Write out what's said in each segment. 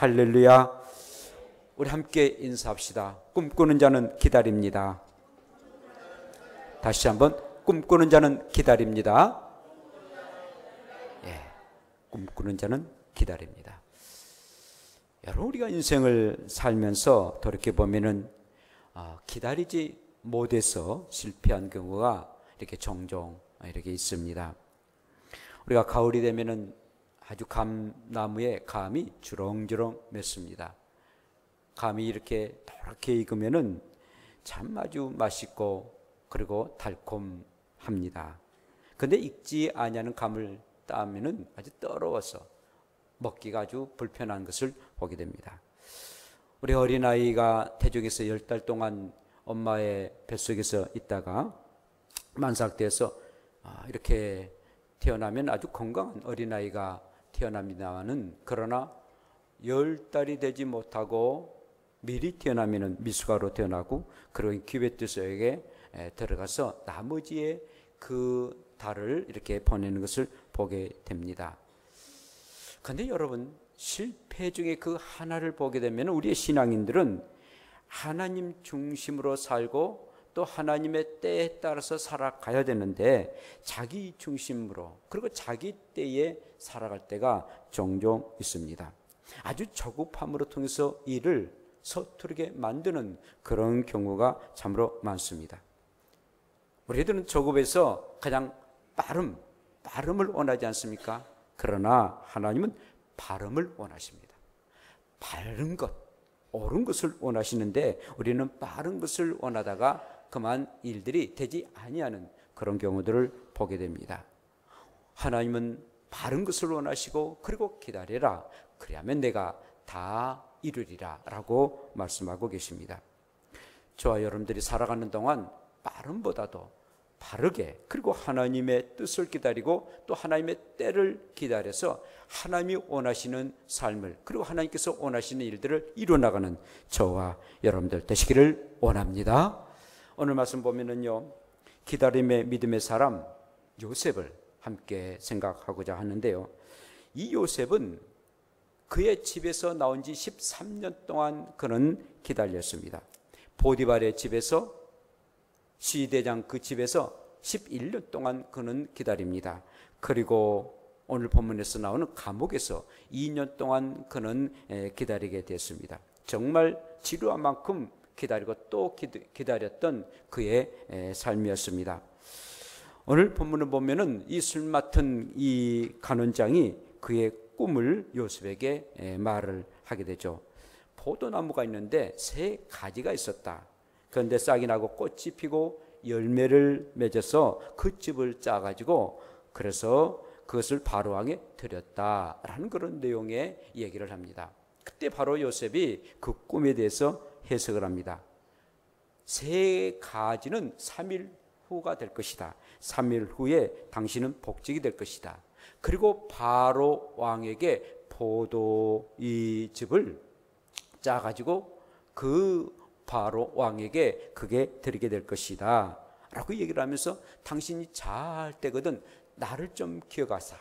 할렐루야. 우리 함께 인사합시다. 꿈꾸는 자는 기다립니다. 다시 한번, 꿈꾸는 자는 기다립니다. 예, 꿈꾸는 자는 기다립니다. 여러분, 우리가 인생을 살면서 돌이켜보면은 기다리지 못해서 실패한 경우가 이렇게 종종 이렇게 있습니다. 우리가 가을이 되면은 아주 감나무에 감이 주렁주렁 맺습니다. 감이 이렇게 노랗게 익으면은 참 아주 맛있고 그리고 달콤합니다. 근데 익지 아니하는 감을 따면은 아주 더러워서 먹기가 아주 불편한 것을 보게 됩니다. 우리 어린아이가 태중에서 10달 동안 엄마의 뱃속에서 있다가 만삭돼서 이렇게 태어나면 아주 건강한 어린아이가 태어납니다마는, 그러나 10달이 되지 못하고 미리 태어나면 미숙아로 태어나고 그리고 키베트 속에 들어가서 나머지의 그 달을 이렇게 보내는 것을 보게 됩니다. 그런데 여러분, 실패 중에 그 하나를 보게 되면 우리의 신앙인들은 하나님 중심으로 살고 또 하나님의 때에 따라서 살아가야 되는데 자기 중심으로 그리고 자기 때에 살아갈 때가 종종 있습니다. 아주 저급함으로 통해서 일을 서투르게 만드는 그런 경우가 참으로 많습니다. 우리들은 저급에서 가장 빠름을 원하지 않습니까? 그러나 하나님은 발음을 원하십니다. 바른 것, 옳은 것을 원하시는데 우리는 빠른 것을 원하다가 그만 일들이 되지 아니하는 그런 경우들을 보게 됩니다. 하나님은 바른 것을 원하시고 그리고 기다려라, 그리하면 내가 다 이루리라 라고 말씀하고 계십니다. 저와 여러분들이 살아가는 동안 빠름보다도 바르게 그리고 하나님의 뜻을 기다리고 또 하나님의 때를 기다려서 하나님이 원하시는 삶을 그리고 하나님께서 원하시는 일들을 이루어나가는 저와 여러분들 되시기를 원합니다. 오늘 말씀 보면은요, 기다림의 믿음의 사람 요셉을 함께 생각하고자 하는데요, 이 요셉은 그의 집에서 나온 지 13년 동안 그는 기다렸습니다. 보디발의 집에서, 시대장 그 집에서 11년 동안 그는 기다립니다. 그리고 오늘 본문에서 나오는 감옥에서 2년 동안 그는 기다리게 됐습니다. 정말 지루한 만큼 기다리고 또 기다렸던 그의 삶이었습니다. 오늘 본문을 보면은 이 술 맡은 이 간원장이 그의 꿈을 요셉에게 말을 하게 되죠. 포도나무가 있는데 3가지가 있었다. 그런데 싹이 나고 꽃이 피고 열매를 맺어서 그 즙을 짜가지고 그래서 그것을 바로왕에 드렸다라는 그런 내용의 얘기를 합니다. 그때 바로 요셉이 그 꿈에 대해서 해석을 합니다. 3가지는 3일 후가 될 것이다. 3일 후에 당신은 복직이 될 것이다. 그리고 바로 왕에게 포도 이 즙을 짜가지고 그 바로 왕에게 그게 드리게 될 것이다 라고 얘기를 하면서, 당신이 잘 때거든 나를 좀 기억하사,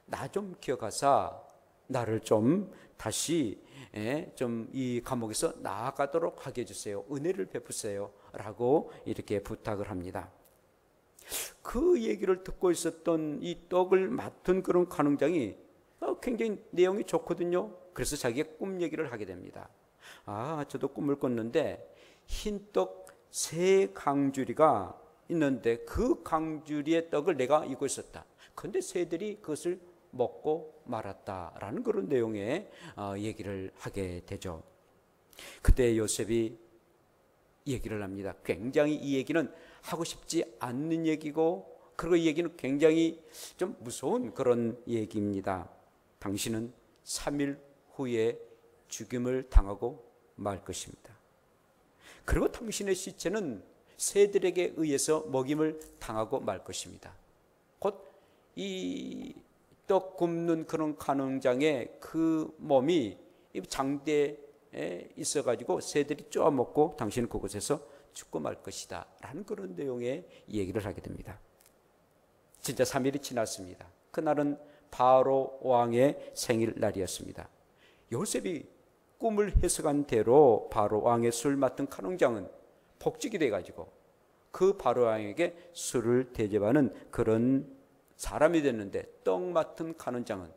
나 좀 기억하사 나를 좀 다시 좀 이 감옥에서 나아가도록 하게 해주세요. 은혜를 베푸세요 라고 이렇게 부탁을 합니다. 그 얘기를 듣고 있었던 이 떡을 맡은 그런 간원장이 굉장히 내용이 좋거든요. 그래서 자기의 꿈 얘기를 하게 됩니다. 저도 꿈을 꿨는데 흰떡 3강주리가 있는데 그 강주리의 떡을 내가 이고 있었다. 그런데 새들이 그것을 먹고 말았다라는 그런 내용의 얘기를 하게 되죠. 그때 요셉이 얘기를 합니다. 굉장히 이 얘기는 하고 싶지 않는 얘기고, 그리고 이 얘기는 굉장히 좀 무서운 그런 얘기입니다. 당신은 3일 후에 죽임을 당하고 말 것입니다. 그리고 당신의 시체는 새들에게 의해서 먹임을 당하고 말 것입니다. 곧 이 떡 굽는 그런 간원장의 그 몸이 장대에 있어가지고 새들이 쪼아먹고 당신은 그곳에서 죽고 말 것이다 라는 그런 내용의 얘기를 하게 됩니다. 진짜 3일이 지났습니다. 그날은 바로 왕의 생일날이었습니다. 요셉이 꿈을 해석한 대로 바로 왕의 술 맡은 간홍장은 복직이 돼가지고 그 바로 왕에게 술을 대접하는 그런 사람이 됐는데, 떡 맡은 간홍장은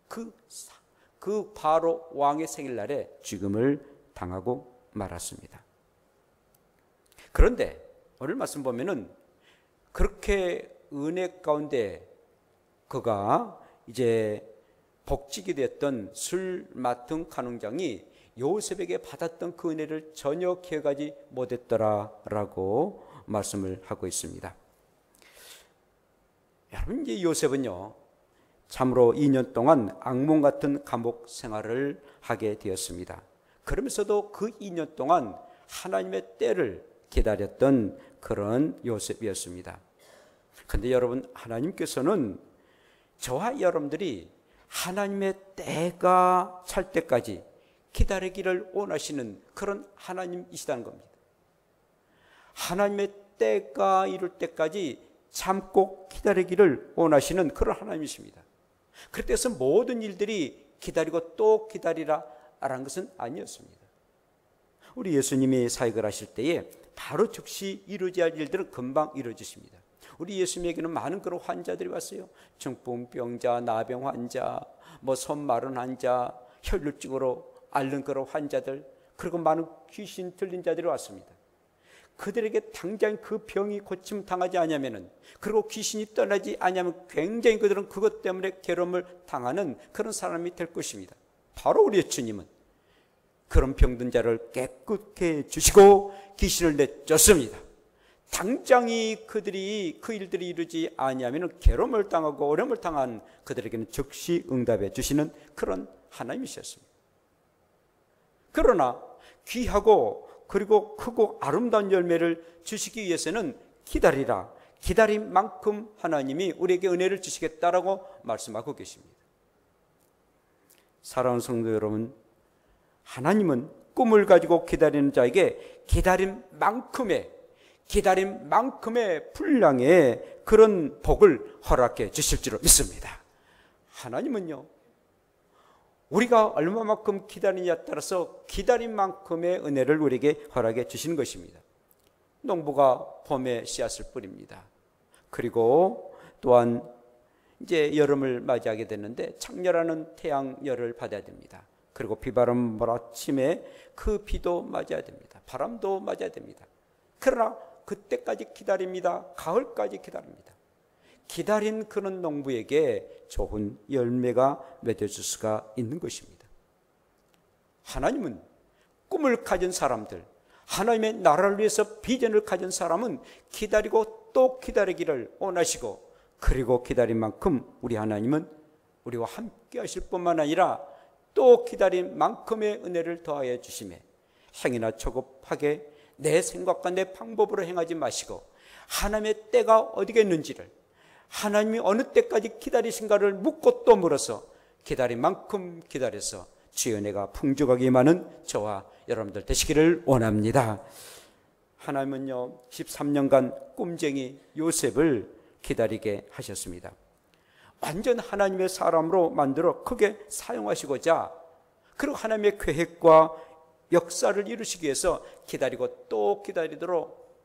그 바로 왕의 생일날에 죽음을 당하고 말았습니다. 그런데 오늘 말씀 보면은 그렇게 은혜 가운데 그가 이제 복직이 됐던 술 맡은 간홍장이 요셉에게 받았던 그 은혜를 전혀 기억하지 못했더라라고 말씀을 하고 있습니다. 여러분, 이제 요셉은요 참으로 2년 동안 악몽 같은 감옥 생활을 하게 되었습니다. 그러면서도 그 2년 동안 하나님의 때를 기다렸던 그런 요셉이었습니다. 그런데 여러분, 하나님께서는 저와 여러분들이 하나님의 때가 찰 때까지 기다리기를 원하시는 그런 하나님이시다는 겁니다. 하나님의 때가 이룰 때까지 참고 기다리기를 원하시는 그런 하나님이십니다. 그래서 모든 일들이 기다리고 또 기다리라 라는 것은 아니었습니다. 우리 예수님이 사역을 하실 때에 바로 즉시 이루어져야 할 일들은 금방 이루어지십니다. 우리 예수님에게는 많은 그런 환자들이 왔어요. 중풍병자, 나병 환자, 손 마른 환자, 혈루증으로 앓는 그런 환자들, 그리고 많은 귀신 들린 자들이 왔습니다. 그들에게 당장 그 병이 고침 당하지 않으면은, 그리고 귀신이 떠나지 않으면 굉장히 그들은 그것 때문에 괴로움을 당하는 그런 사람이 될 것입니다. 바로 우리 주님은 그런 병든 자를 깨끗게 해주시고 귀신을 내쫓습니다. 당장이 그들이 그 일들이 이루지 아니하면 괴로움을 당하고 어려움을 당한 그들에게는 즉시 응답해 주시는 그런 하나님이셨습니다. 그러나 귀하고 그리고 크고 아름다운 열매를 주시기 위해서는 기다리라, 기다린 만큼 하나님이 우리에게 은혜를 주시겠다라고 말씀하고 계십니다. 사랑하는 성도 여러분, 하나님은 꿈을 가지고 기다리는 자에게 기다린 만큼의 분량의 그런 복을 허락해 주실 줄 믿습니다. 하나님은요, 우리가 얼마만큼 기다리냐에 따라서 기다린 만큼의 은혜를 우리에게 허락해 주시는 것입니다. 농부가 봄에 씨앗을 뿌립니다. 그리고 또한 이제 여름을 맞이하게 됐는데 창렬하는 태양열을 받아야 됩니다. 그리고 비바람 몰아침에 그 비도 맞아야 됩니다. 바람도 맞아야 됩니다. 그러나 그때까지 기다립니다. 가을까지 기다립니다. 기다린 그런 농부에게 좋은 열매가 맺어질 수가 있는 것입니다. 하나님은 꿈을 가진 사람들, 하나님의 나라를 위해서 비전을 가진 사람은 기다리고 또 기다리기를 원하시고, 그리고 기다린 만큼 우리 하나님은 우리와 함께 하실 뿐만 아니라 또 기다린 만큼의 은혜를 더하여 주시매, 행위나 초급하게 내 생각과 내 방법으로 행하지 마시고 하나님의 때가 어디겠는지를, 하나님이 어느 때까지 기다리신가를 묻고 또 물어서 기다린 만큼 기다려서 주의 은혜가 풍족하게 임하는 저와 여러분들 되시기를 원합니다. 하나님은요 13년간 꿈쟁이 요셉을 기다리게 하셨습니다. 완전 하나님의 사람으로 만들어 크게 사용하시고자, 그리고 하나님의 계획과 역사를 이루시기 위해서 기다리고 또 기다리도록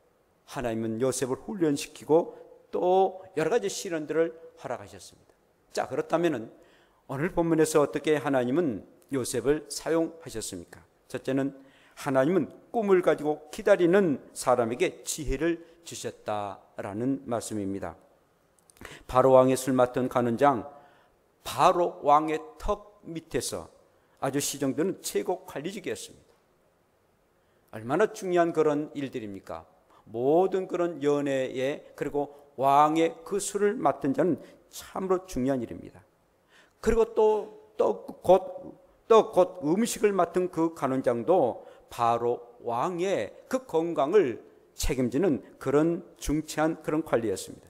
하나님은 요셉을 훈련시키고 또 여러 가지 시련들을 허락하셨습니다. 자, 그렇다면 오늘 본문에서 어떻게 하나님은 요셉을 사용하셨습니까? 첫째는 하나님은 꿈을 가지고 기다리는 사람에게 지혜를 주셨다라는 말씀입니다. 바로 왕의 술 맡은 간원장, 바로 왕의 턱 밑에서 아주 시정되는 최고 관리직이었습니다. 얼마나 중요한 그런 일들입니까? 모든 그런 연회에, 그리고 왕의 그 술을 맡은 자는 참으로 중요한 일입니다. 그리고 또 곧 음식을 맡은 그 간원장도 바로 왕의 그 건강을 책임지는 그런 중차한 그런 관리였습니다.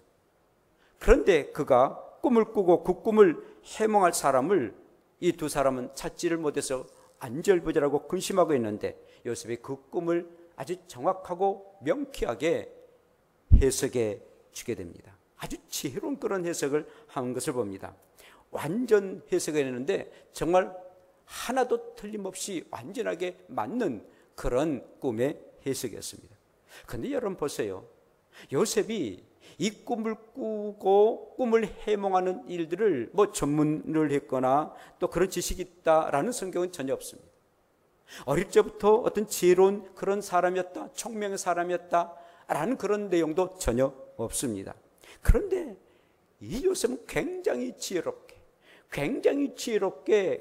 그런데 그가 꿈을 꾸고 그 꿈을 해몽할 사람을 이 두 사람은 찾지를 못해서 안절부절하고 근심하고 있는데, 요셉이 그 꿈을 아주 정확하고 명쾌하게 해석해 주게 됩니다. 아주 지혜로운 그런 해석을 한 것을 봅니다. 완전 해석을 했는데 정말 하나도 틀림없이 완전하게 맞는 그런 꿈의 해석이었습니다. 그런데 여러분 보세요. 요셉이 이 꿈을 꾸고 꿈을 해몽하는 일들을 전문을 했거나 또 그런 지식이 있다라는 성경은 전혀 없습니다. 어릴 적부터 어떤 지혜로운 그런 사람이었다, 총명의 사람이었다라는 그런 내용도 전혀 없습니다. 그런데 이 요셉은 굉장히 지혜롭게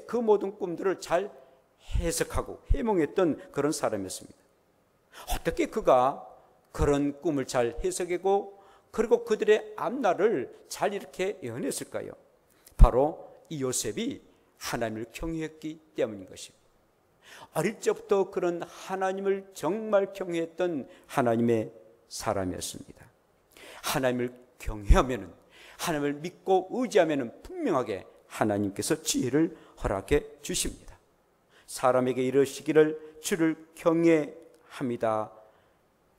그 모든 꿈들을 잘 해석하고 해몽했던 그런 사람이었습니다. 어떻게 그가 그런 꿈을 잘 해석하고 그리고 그들의 앞날을 잘 이렇게 예언했을까요? 바로 이 요셉이 하나님을 경외했기 때문인 것입니다. 어릴 적부터 그런 하나님을 정말 경외했던 하나님의 사람이었습니다. 하나님을 경외하면은, 하나님을 믿고 의지하면은 분명하게 하나님께서 지혜를 허락해 주십니다. 사람에게 이르시기를 주를 경외합니다.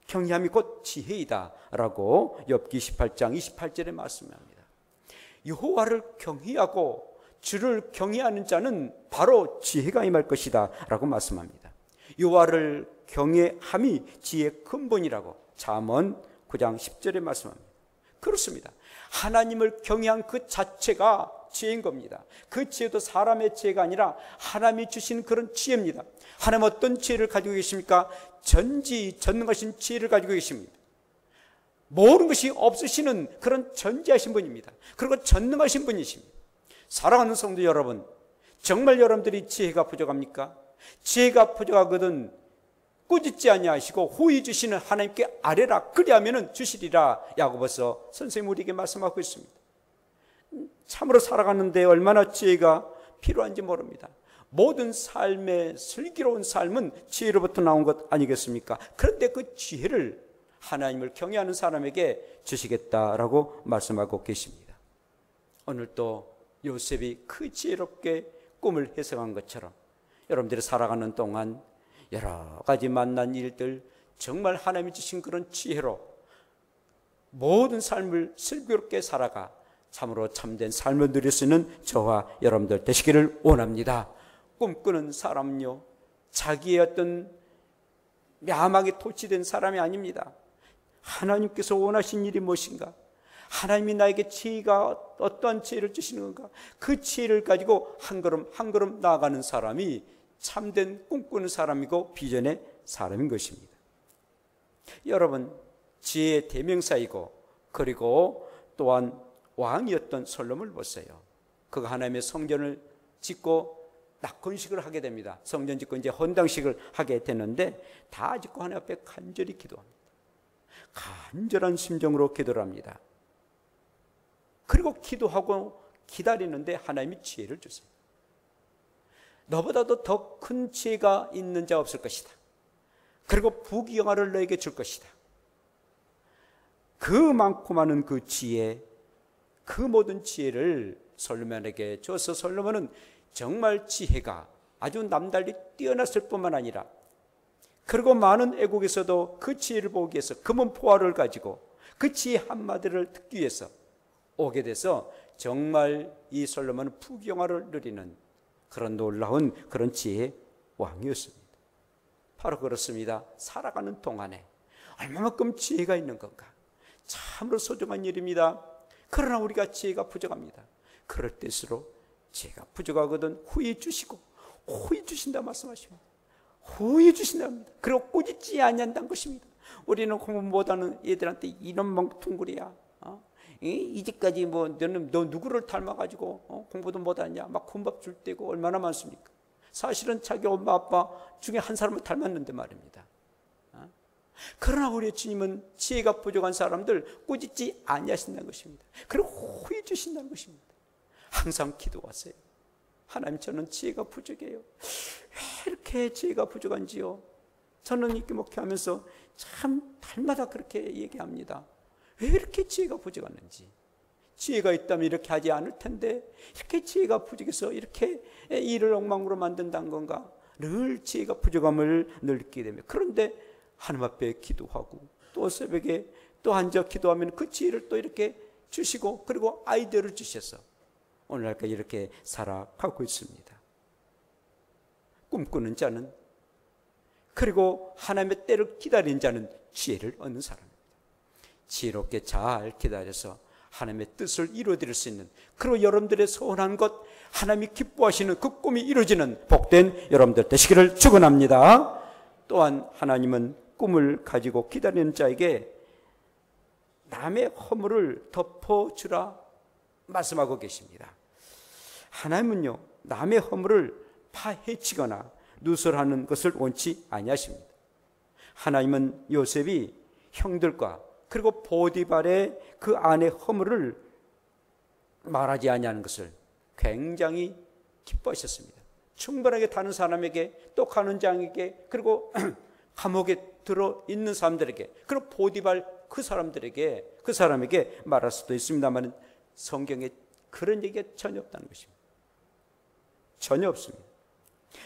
경외함이 곧 지혜이다 라고 욥기 18장 28절에 말씀합니다. 여호와를 경외하고 주를 경외하는 자는 바로 지혜가 임할 것이다 라고 말씀합니다. 여호와를 경외함이 지혜의 근본이라고 잠언 9장 10절에 말씀합니다. 그렇습니다. 하나님을 경외한 그 자체가 지혜인 겁니다. 그 지혜도 사람의 지혜가 아니라 하나님이 주신 그런 지혜입니다. 하나님 어떤 지혜를 가지고 계십니까? 전지전능하신 지혜를 가지고 계십니다. 모든 것이 없으시는 그런 전지하신 분입니다. 그리고 전능하신 분이십니다. 사랑하는 성도 여러분, 정말 여러분들이 지혜가 부족합니까? 지혜가 부족하거든 꾸짖지 아니하시고 호의 주시는 하나님께 아뢰라, 그리하면 주시리라. 야고보서 선생님 우리에게 말씀하고 있습니다. 참으로 살아가는데 얼마나 지혜가 필요한지 모릅니다. 모든 삶의 슬기로운 삶은 지혜로부터 나온 것 아니겠습니까? 그런데 그 지혜를 하나님을 경외하는 사람에게 주시겠다라고 말씀하고 계십니다. 오늘 또 요셉이 그 지혜롭게 꿈을 해석한 것처럼 여러분들이 살아가는 동안 여러 가지 만난 일들, 정말 하나님이 주신 그런 지혜로 모든 삶을 슬기롭게 살아가 참으로 참된 삶을 누릴 수 있는 저와 여러분들 되시기를 원합니다. 꿈꾸는 사람은요, 자기의 어떤 야망에 토치된 사람이 아닙니다. 하나님께서 원하신 일이 무엇인가? 하나님이 나에게 지혜가 어떠한 지혜를 주시는 건가? 그 지혜를 가지고 한 걸음 한 걸음 나아가는 사람이 참된 꿈꾸는 사람이고 비전의 사람인 것입니다. 여러분, 지혜의 대명사이고 그리고 또한 왕이었던 솔로몬을 보세요. 그가 하나님의 성전을 짓고 낙헌식을 하게 됩니다. 성전 짓고 이제 헌당식을 하게 되는데 다 짓고 하나님 앞에 간절히 기도합니다. 간절한 심정으로 기도를 합니다. 그리고 기도하고 기다리는데 하나님이 지혜를 주세요. 너보다도 더 큰 지혜가 있는 자 없을 것이다. 그리고 부귀영화를 너에게 줄 것이다. 그 많고 많은 그 지혜, 그 모든 지혜를 솔로몬에게 줘서 솔로몬은 정말 지혜가 아주 남달리 뛰어났을 뿐만 아니라 그리고 많은 애국에서도 그 지혜를 보기 위해서 금은 포화를 가지고 그 지혜 한마디를 듣기 위해서 오게 돼서 정말 이 솔로몬은 부귀영화를 누리는 그런 놀라운 그런 지혜의 왕이었습니다. 바로 그렇습니다. 살아가는 동안에 얼마만큼 지혜가 있는 건가? 참으로 소중한 일입니다. 그러나 우리가 지혜가 부족합니다. 그럴 때일수록 지혜가 부족하거든 후히 주시고 후히 주신다 말씀하십니다. 후히 주신답니다. 그리고 꾸짖지 아니한다는 것입니다. 우리는 공부 못하는 애들한테 이런 멍퉁구리야. 이제까지 너는 너 누구를 닮아가지고 공부도 못하냐 막 군밥 줄 때고 얼마나 많습니까? 사실은 자기 엄마 아빠 중에 한 사람을 닮았는데 말입니다. 그러나 우리 주님은 지혜가 부족한 사람들 꾸짖지 아니하신다는 것입니다. 그리고 후히 주신다는 것입니다. 항상 기도하세요. 하나님, 저는 지혜가 부족해요. 왜 이렇게 지혜가 부족한지요? 저는 이렇게 목회하면서 참 달마다 그렇게 얘기합니다. 왜 이렇게 지혜가 부족했는지. 지혜가 있다면 이렇게 하지 않을 텐데 이렇게 지혜가 부족해서 이렇게 일을 엉망으로 만든다는 건가? 늘 지혜가 부족함을 느끼게 됩니다. 그런데 하나님 앞에 기도하고 또 새벽에 또 앉아 기도하면 그 지혜를 또 이렇게 주시고 그리고 아이디어를 주셔서 오늘날까지 이렇게 살아가고 있습니다. 꿈꾸는 자는, 그리고 하나님의 때를 기다리는 자는 지혜를 얻는 사람입니다. 지혜롭게 잘 기다려서 하나님의 뜻을 이루어드릴 수 있는, 그리고 여러분들의 소원한 것, 하나님이 기뻐하시는 그 꿈이 이루어지는 복된 여러분들 되시기를 축원합니다. 또한 하나님은 꿈을 가지고 기다리는 자에게 남의 허물을 덮어주라 말씀하고 계십니다. 하나님은요, 남의 허물을 파헤치거나 누설하는 것을 원치 아니하십니다. 하나님은 요셉이 형들과 그리고 보디발의 그 아내 허물을 말하지 아니하는 것을 굉장히 기뻐하셨습니다. 충분하게 다른 사람에게, 또 가는 장에게, 그리고 감옥에 들어 있는 사람들에게, 그리고 보디발 그 사람에게 말할 수도 있습니다만 성경에 그런 얘기가 전혀 없다는 것입니다. 전혀 없습니다.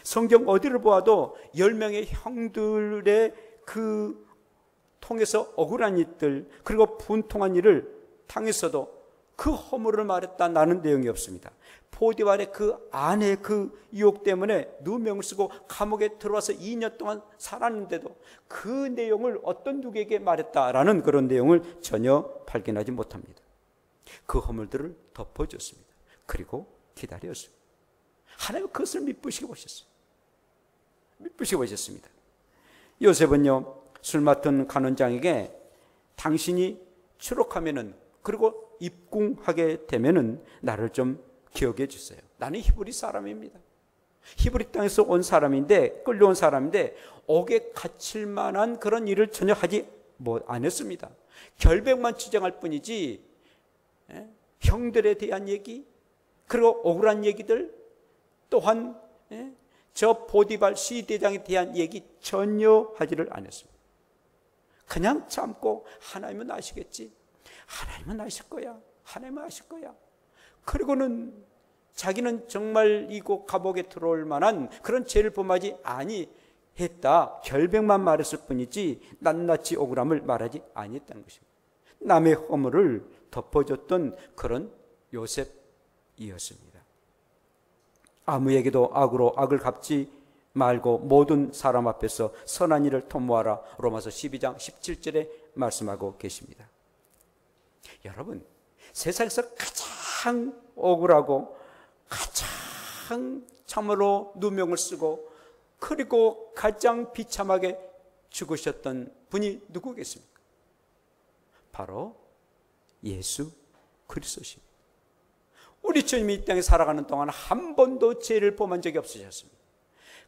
성경 어디를 보아도 10명의 형들의 그 통해서 억울한 일들, 그리고 분통한 일을 당했어도 그 허물을 말했다 나는 내용이 없습니다. 포디발의 그 아내의 그 유혹 때문에 누명을 쓰고 감옥에 들어와서 2년 동안 살았는데도 그 내용을 어떤 누구에게 말했다라는 그런 내용을 전혀 발견하지 못합니다. 그 허물들을 덮어줬습니다. 그리고 기다렸습니다. 하나님은 그것을 미쁘시게 보셨어요. 미쁘시게 보셨습니다. 요셉은요, 술 맡은 간원장에게 당신이 추록하면은, 그리고 입궁하게 되면은 나를 좀 기억해 주세요. 나는 히브리 사람입니다. 히브리 땅에서 온 사람인데, 끌려온 사람인데 옥에 갇힐 만한 그런 일을 전혀 하지 안 했습니다. 결백만 주장할 뿐이지 형들에 대한 얘기, 그리고 억울한 얘기들, 또한 저 보디발 시대장에 대한 얘기 전혀 하지를 않았습니다. 그냥 참고 하나님은 아시겠지, 하나님은 아실 거야, 하나님은 아실 거야. 그리고는 자기는 정말 이곳 감옥에 들어올 만한 그런 죄를 범하지 아니했다, 결백만 말했을 뿐이지 낱낱이 억울함을 말하지 아니했다는 것입니다. 남의 허물을 덮어줬던 그런 요셉이었습니다. 아무에게도 악으로 악을 갚지 말고 모든 사람 앞에서 선한 일을 도모하라, 로마서 12장 17절에 말씀하고 계십니다. 여러분, 세상에서 가장 억울하고 가장 참으로 누명을 쓰고 그리고 가장 비참하게 죽으셨던 분이 누구겠습니까? 바로 예수 그리스도십니다. 우리 주님이 이 땅에 살아가는 동안 한 번도 죄를 범한 적이 없으셨습니다.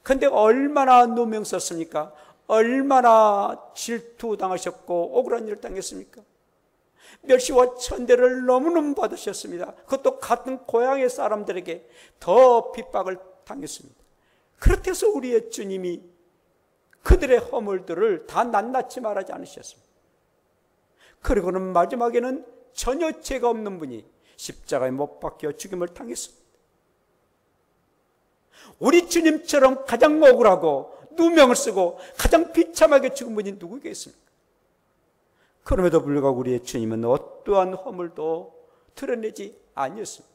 그런데 얼마나 누명 썼습니까? 얼마나 질투당하셨고 억울한 일을 당했습니까? 멸시와 천대를 너무너무 받으셨습니다. 그것도 같은 고향의 사람들에게 더 핍박을 당했습니다. 그렇게 해서 우리의 주님이 그들의 허물들을 다 낱낱이 말하지 않으셨습니다. 그리고는 마지막에는 전혀 죄가 없는 분이 십자가에 못 박혀 죽임을 당했습니다. 우리 주님처럼 가장 억울하고 누명을 쓰고 가장 비참하게 죽은 분이 누구겠습니까? 그럼에도 불구하고 우리의 주님은 어떠한 허물도 드러내지 아니었습니다.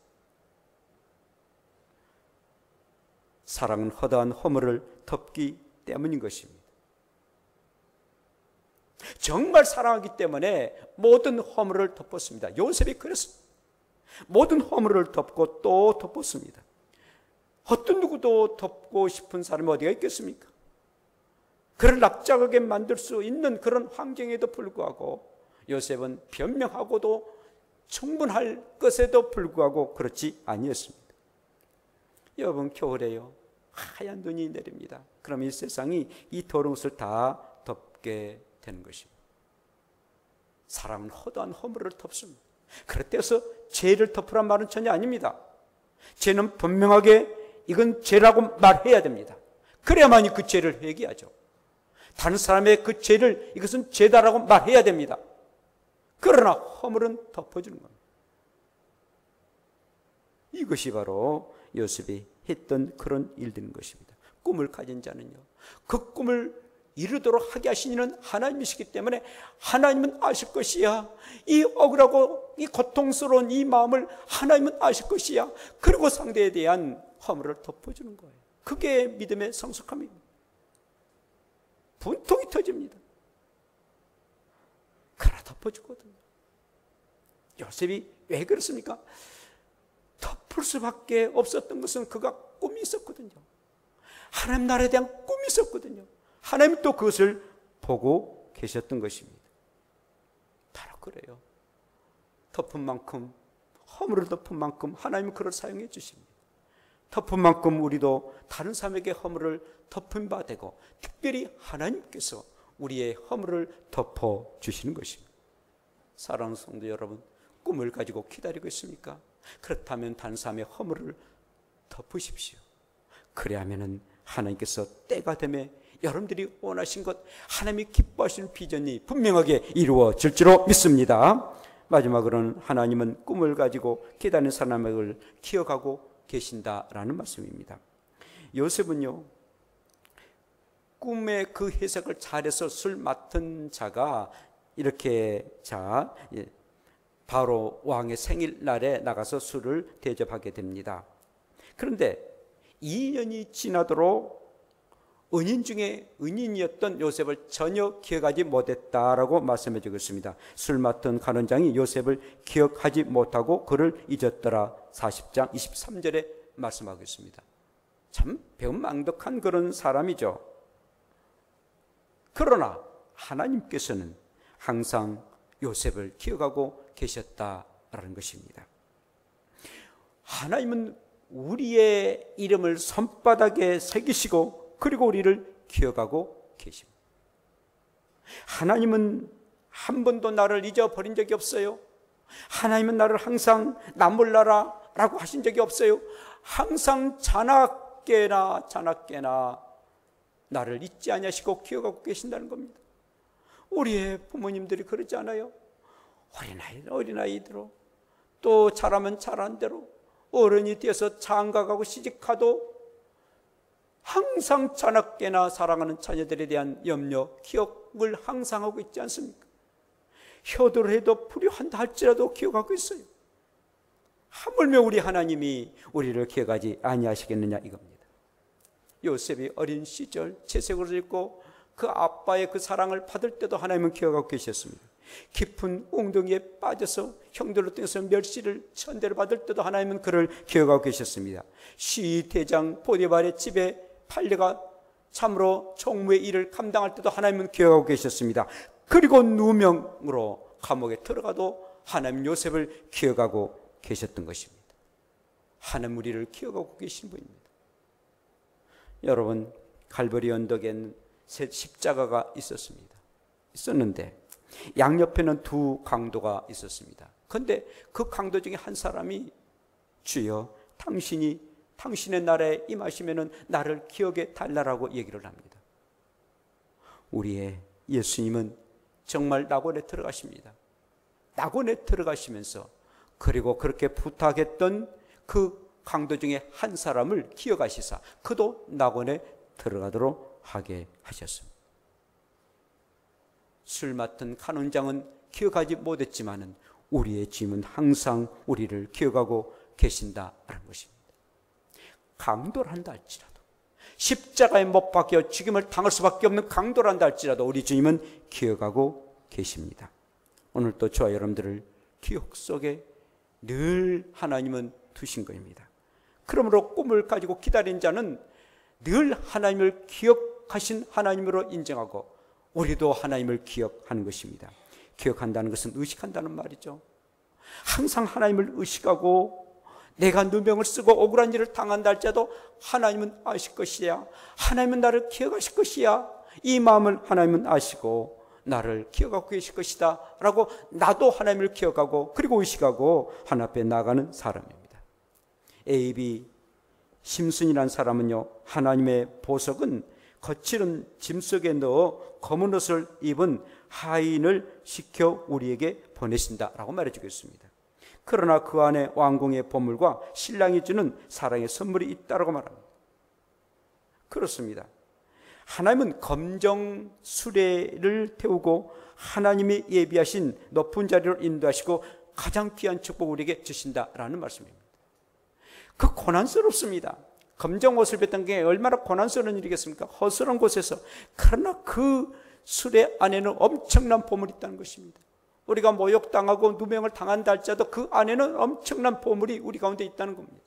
사랑은 허다한 허물을 덮기 때문인 것입니다. 정말 사랑하기 때문에 모든 허물을 덮었습니다. 요셉이 그랬습니다. 모든 허물을 덮고 또 덮었습니다. 어떤 누구도 덮고 싶은 사람이 어디가 있겠습니까? 그를 납작하게 만들 수 있는 그런 환경에도 불구하고 요셉은 변명하고도 충분할 것에도 불구하고 그렇지 아니었습니다. 여러분, 겨울에요, 하얀 눈이 내립니다. 그럼 이 세상이 이 더러운 것을 다 덮게 되는 것입니다. 사랑은 허다한 허물을 덮습니다. 그렇다고 해서 죄를 덮으란 말은 전혀 아닙니다. 죄는 분명하게 이건 죄라고 말해야 됩니다. 그래야만이 그 죄를 회개하죠. 다른 사람의 그 죄를 이것은 죄다라고 말해야 됩니다. 그러나 허물은 덮어주는 겁니다. 이것이 바로 요셉이 했던 그런 일들인 것입니다. 꿈을 가진 자는요, 그 꿈을 이루도록 하게 하신 이는 하나님이시기 때문에 하나님은 아실 것이야. 이 억울하고 이 고통스러운 이 마음을 하나님은 아실 것이야. 그리고 상대에 대한 허물을 덮어주는 거예요. 그게 믿음의 성숙함입니다. 분통이 터집니다. 그러나 덮어주거든요. 요셉이 왜 그렇습니까? 덮을 수밖에 없었던 것은 그가 꿈이 있었거든요. 하나님 나라에 대한 꿈이 있었거든요. 하나님이 또 그것을 보고 계셨던 것입니다. 바로 그래요. 덮은 만큼, 허물을 덮은 만큼 하나님은 그를 사용해 주십니다. 덮은 만큼 우리도 다른 사람에게 허물을 덮은 바 되고, 특별히 하나님께서 우리의 허물을 덮어 주시는 것입니다. 사랑하는 성도 여러분, 꿈을 가지고 기다리고 있습니까? 그렇다면 다른 사람의 허물을 덮으십시오. 그래야면은 하나님께서 때가 되면 여러분들이 원하신 것, 하나님이 기뻐하시는 비전이 분명하게 이루어질 줄로 믿습니다. 마지막으로는 하나님은 꿈을 가지고 기다리는 사람을 기억하고 계신다라는 말씀입니다. 요셉은요, 꿈의 그 해석을 잘해서 술 맡은 자가 이렇게 바로 왕의 생일날에 나가서 술을 대접하게 됩니다. 그런데 2년이 지나도록 은인 중에 은인이었던 요셉을 전혀 기억하지 못했다라고 말씀해 주고 있습니다. 술 맡은 간원장이 요셉을 기억하지 못하고 그를 잊었더라. 40장 23절에 말씀하고 있습니다. 참 배은망덕한 그런 사람이죠. 그러나 하나님께서는 항상 요셉을 기억하고 계셨다라는 것입니다. 하나님은 우리의 이름을 손바닥에 새기시고 그리고 우리를 기억하고 계십니다. 하나님은 한 번도 나를 잊어버린 적이 없어요. 하나님은 나를 항상 나 몰라라 라고 하신 적이 없어요. 항상 자나깨나 나를 잊지 아니하시고 기억하고 계신다는 겁니다. 우리의 부모님들이 그러지 않아요? 어린아이대로, 또 자라면 자란 대로, 어른이 되어서 장가가고 시집가도 항상 자나깨나 사랑하는 자녀들에 대한 염려, 기억을 항상 하고 있지 않습니까? 효도를 해도 불효한다 할지라도 기억하고 있어요. 하물며 우리 하나님이 우리를 기억하지 아니하시겠느냐 이겁니다. 요셉이 어린 시절 채색을 입고 그 아빠의 그 사랑을 받을 때도 하나님은 기억하고 계셨습니다. 깊은 웅덩이에 빠져서 형들로 통해서 멸시를 천대를 받을 때도 하나님은 그를 기억하고 계셨습니다. 시대장 보디발의 집에 팔려가 참으로 총무의 일을 감당할 때도 하나님은 기억하고 계셨습니다. 그리고 누명으로 감옥에 들어가도 하나님 요셉을 기억하고 계셨던 것입니다. 하나님 우리를 기억하고 계신 분입니다. 여러분, 갈보리 언덕에는 십자가가 있었는데 양옆에는 두 강도가 있었습니다. 그런데 그 강도 중에 한 사람이 주여 당신이 당신의 나라에 임하시면 나를 기억해 달라고 얘기를 합니다. 우리의 예수님은 정말 낙원에 들어가십니다. 낙원에 들어가시면서 그리고 그렇게 부탁했던 그 강도 중에 한 사람을 기억하시사 그도 낙원에 들어가도록 하게 하셨습니다. 술 맡은 간원장은 기억하지 못했지만 우리의 주님은 항상 우리를 기억하고 계신다라는 것입니다. 강도를 한다 할지라도, 십자가에 못 박혀 죽임을 당할 수밖에 없는 강도를 한다 할지라도 우리 주님은 기억하고 계십니다. 오늘 또 저와 여러분들을 기억 속에 늘 하나님은 두신 것입니다. 그러므로 꿈을 가지고 기다린 자는 늘 하나님을 기억하신 하나님으로 인정하고 우리도 하나님을 기억하는 것입니다. 기억한다는 것은 의식한다는 말이죠. 항상 하나님을 의식하고 내가 누명을 쓰고 억울한 일을 당한다 할지라도 하나님은 아실 것이야. 하나님은 나를 기억하실 것이야. 이 마음을 하나님은 아시고 나를 기억하고 계실 것이다 라고 나도 하나님을 기억하고 그리고 의식하고 하나님 앞에 나가는 사람입니다. A.B. 심슨이라는 사람은요, 하나님의 보석은 거칠은 짐 속에 넣어 검은 옷을 입은 하인을 시켜 우리에게 보내신다라고 말해주고 있습니다. 그러나 그 안에 왕궁의 보물과 신랑이 주는 사랑의 선물이 있다라고 말합니다. 그렇습니다. 하나님은 검정 수레를 태우고 하나님이 예비하신 높은 자리로 인도하시고 가장 귀한 축복을 우리에게 주신다라는 말씀입니다. 그 고난스럽습니다. 검정 옷을 뱉던 게 얼마나 고난스러운 일이겠습니까? 허술한 곳에서. 그러나 그 수레 안에는 엄청난 보물이 있다는 것입니다. 우리가 모욕당하고 누명을 당한다 할지라도 그 안에는 엄청난 보물이 우리 가운데 있다는 겁니다.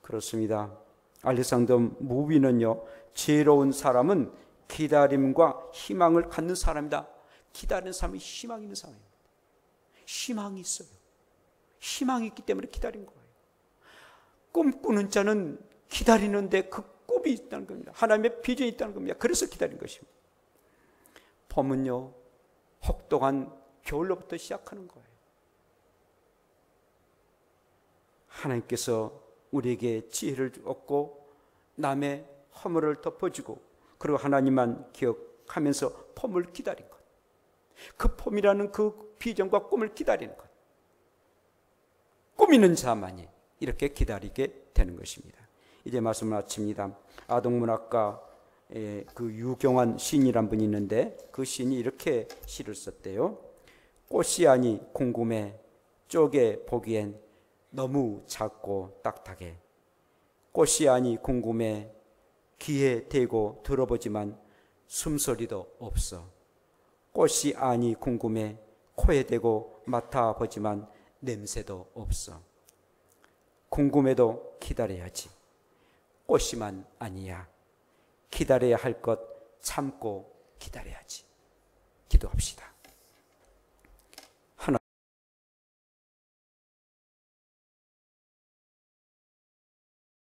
그렇습니다. 알렉산더 무비는요, 지혜로운 사람은 기다림과 희망을 갖는 사람이다. 기다리는 사람이 희망이 있는 사람입니다. 희망이 있어요. 희망이 있기 때문에 기다린 거예요. 꿈꾸는 자는 기다리는데 그 꿈이 있다는 겁니다. 하나님의 비전이 있다는 겁니다. 그래서 기다린 것입니다. 봄은요, 혹독한 겨울로부터 시작하는 거예요. 하나님께서 우리에게 지혜를 얻고 남의 허물을 덮어주고 그리고 하나님만 기억하면서 봄을 기다린 것. 그 봄이라는 그 비전과 꿈을 기다리는 것. 꾸미는 자만이 이렇게 기다리게 되는 것입니다. 이제 말씀을 마칩니다. 아동문학가 그 유경환 시인이란 분이 있는데 그 시인이 이렇게 시를 썼대요. 꽃이 아니 궁금해 쪼개 보기엔 너무 작고 딱딱해. 꽃이 아니 궁금해 귀에 대고 들어보지만 숨소리도 없어. 꽃이 아니 궁금해 코에 대고 맡아보지만 냄새도 없어. 궁금해도 기다려야지. 꽃이만 아니야. 기다려야 할 것 참고 기다려야지. 기도합시다.